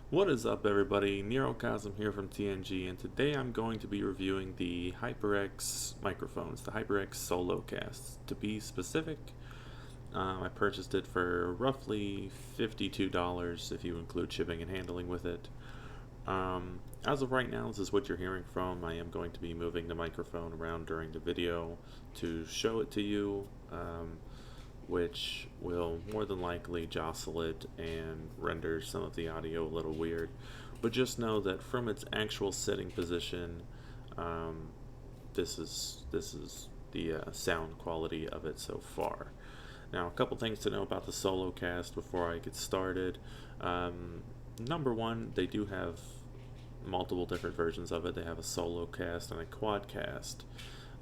What is up, everybody? Neurocosm here from TNG, and today I'm going to be reviewing the HyperX microphones, the HyperX Solocast. To be specific, I purchased it for roughly $52 if you include shipping and handling with it. As of right now, this is what you're hearing from. I am going to be moving the microphone around during the video to show it to you. Which will more than likely jostle it and render some of the audio a little weird. But just know that from its actual sitting position, um, this is the sound quality of it so far. Now, a couple things to know about the Solocast before I get started. Number one, they do have multiple different versions of it. They have a Solocast and a Quadcast.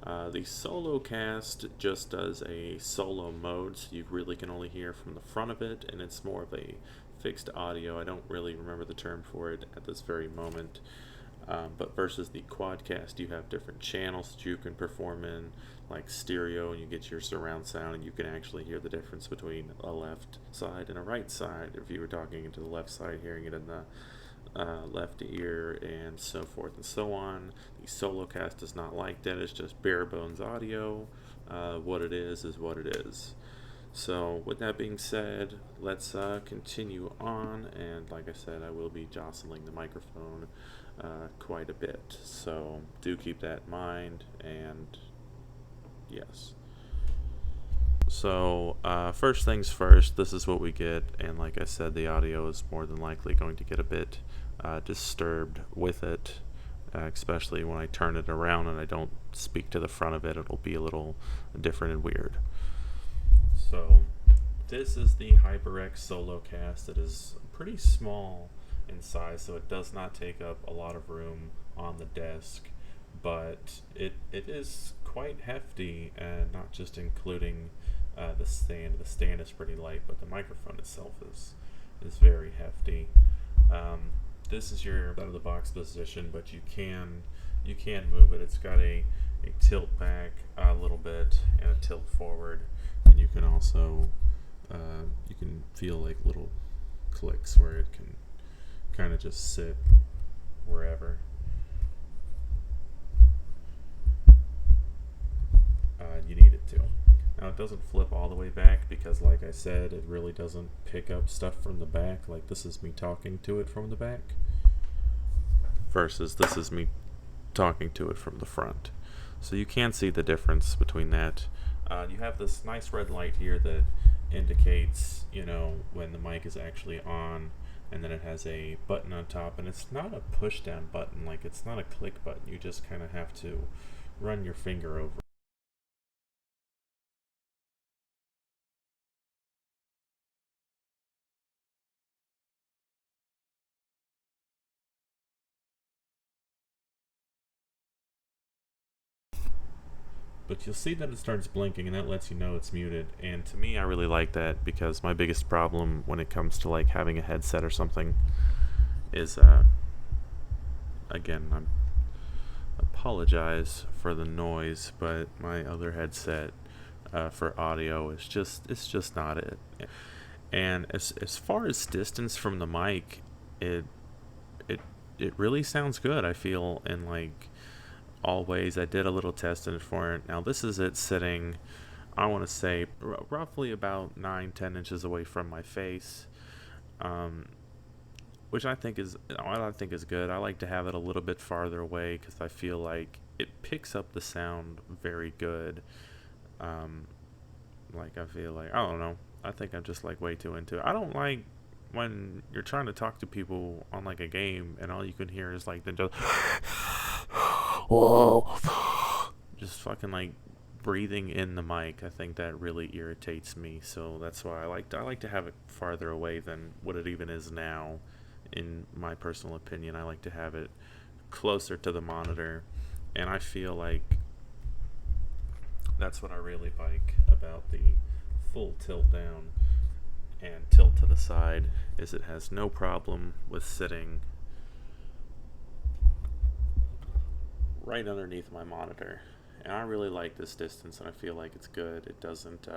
The solo cast just does a solo mode, so you really can only hear from the front of it, and it's more of a fixed audio. I don't really remember the term for it at this very moment. But versus the quadcast, you have different channels that you can perform in, like stereo, and you get your surround sound, and you can actually hear the difference between a left side and a right side. If you were talking into the left side, hearing it in the left ear, and so forth and so on. The Solocast is not like that. It's just bare bones audio. What it is what it is. So with that being said, let's continue on. And like I said, I will be jostling the microphone quite a bit. So do keep that in mind. And yes. So first things first, this is what we get, and like I said, the audio is more than likely going to get a bit disturbed with it, especially when I turn it around and I don't speak to the front of it. It'll be a little different and weird. So this is the HyperX Solocast. It is pretty small in size, so it does not take up a lot of room on the desk, but it is quite hefty, and not just including the stand. The stand is pretty light, but the microphone itself is very hefty. This is your out of the box position, but you can move it. It's got a tilt back a little bit and a tilt forward, and you can also you can feel like little clicks where it can kind of just sit wherever you need it to. Now, it doesn't flip all the way back because, like I said, it really doesn't pick up stuff from the back. Like, this is me talking to it from the back versus this is me talking to it from the front. So you can see the difference between that. You have this nice red light here that indicates, when the mic is actually on, and then it has a button on top, and it's not a push down button, like it's not a click button. You just kind of have to run your finger over. But you'll see that it starts blinking, and that lets you know it's muted. And to me, I really like that, because my biggest problem when it comes to like having a headset or something is again, I apologize for the noise, but my other headset for audio is just not it. And as far as distance from the mic, it it it really sounds good. I feel in like always. I did a little testing for it. Now this is it sitting, I want to say roughly about 9-10 inches away from my face, um, which I think is good. I like to have it a little bit farther away because I feel like it picks up the sound very good. Um, like I feel like, I don't know. I think I'm just like way too into it. I don't like when you're trying to talk to people on like a game and all you can hear is like the just just fucking like breathing in the mic. I think that really irritates me. So that's why I like to have it farther away than what it even is now. In my personal opinion, I like to have it closer to the monitor, and I feel like that's what I really like about the full tilt down and tilt to the side, is it has no problem with sitting right underneath my monitor. And I really like this distance, and I feel like it's good. It doesn't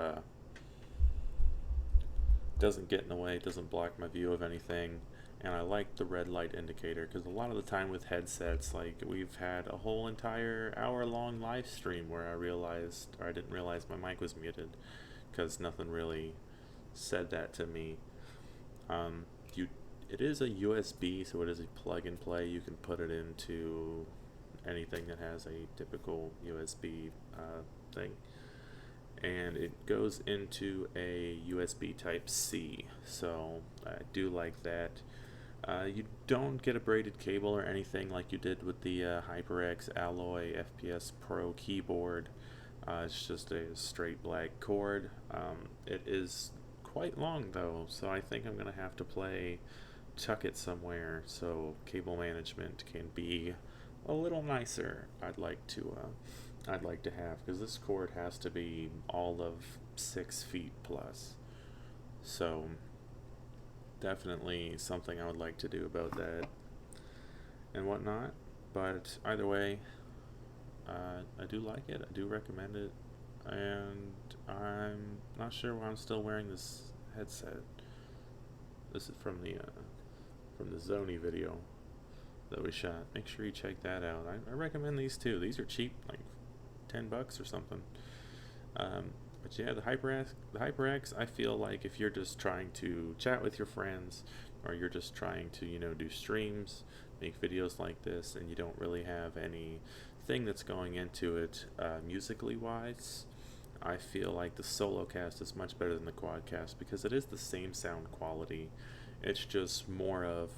get in the way. It doesn't block my view of anything. and I like the red light indicator because a lot of the time with headsets, like we've had a whole entire hour-long live stream where I didn't realize my mic was muted because nothing really said that to me. Um, you, it is a USB, so it is a plug and play. You can put it into anything that has a typical USB thing, and it goes into a USB Type C. So I do like that. You don't get a braided cable or anything like you did with the HyperX Alloy FPS Pro keyboard. It's just a straight black cord. It is quite long though, so I think I'm gonna have to tuck it somewhere so cable management can be a little nicer. I'd like to have, because this cord has to be all of 6 feet plus. So definitely something I would like to do about that and whatnot. But either way, I do like it. I do recommend it, and I'm not sure why I'm still wearing this headset. This is from the Zony video that we shot. Make sure you check that out. I recommend these too. These are cheap, like $10 or something. But yeah, the HyperX, I feel like if you're just trying to chat with your friends, or you're just trying to, do streams, make videos like this, and you don't really have anything that's going into it musically wise, I feel like the Solocast is much better than the Quadcast because it is the same sound quality. It's just more of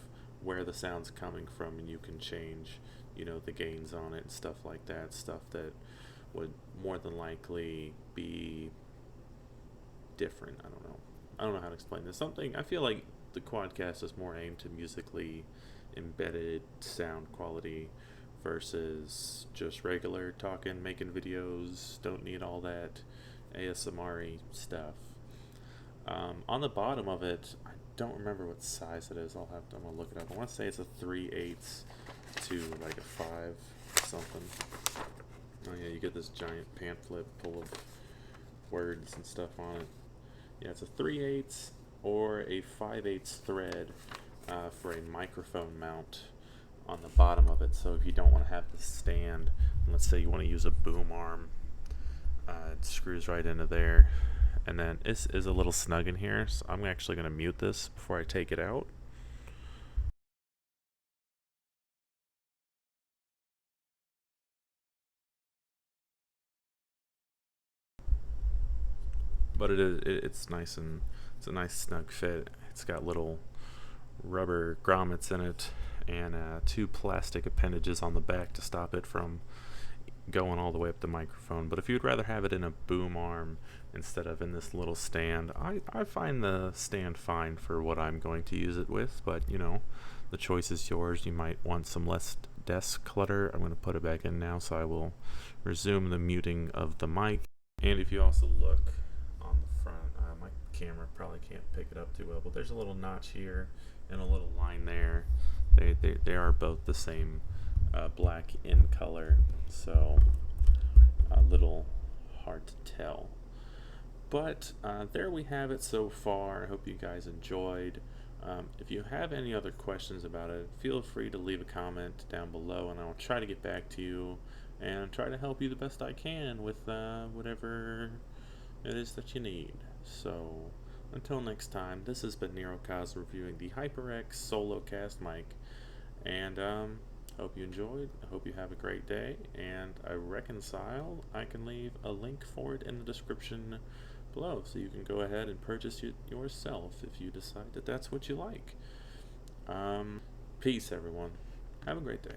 where the sound's coming from, and you can change, the gains on it and stuff like that. Stuff that would more than likely be different. I don't know how to explain this. Something I feel like the Quadcast is more aimed to musically embedded sound quality versus just regular talking, making videos. Don't need all that ASMR-y stuff. On the bottom of it, I don't remember what size it is. I'm gonna look it up. I want to say it's a 3/8 to like a 5 or something. Oh yeah, you get this giant pamphlet full of words and stuff on it. Yeah, it's a 3/8 or a 5/8 thread for a microphone mount on the bottom of it. So if you don't want to have the stand, and let's say you want to use a boom arm, it screws right into there. And then this is a little snug in here, so I'm actually going to mute this before I take it out. But it's nice, and it's a nice snug fit. It's got little rubber grommets in it, and 2 plastic appendages on the back to stop it from going all the way up the microphone. But if you'd rather have it in a boom arm instead of in this little stand, I find the stand fine for what I'm going to use it with. But the choice is yours. You might want some less desk clutter. I'm going to put it back in now, so I will resume the muting of the mic. And if you also look on the front, my camera probably can't pick it up too well, but there's a little notch here and a little line there. They are both the same black in color, so a little hard to tell. But there we have it so far. I hope you guys enjoyed. If you have any other questions about it, feel free to leave a comment down below, and I'll try to get back to you and try to help you the best I can with whatever it is that you need. So until next time, this has been NeroKaz reviewing the HyperX Solocast mic, and hope you enjoyed. I hope you have a great day, and I can leave a link for it in the description below, so you can go ahead and purchase it yourself if you decide that that's what you like. Peace, everyone. Have a great day.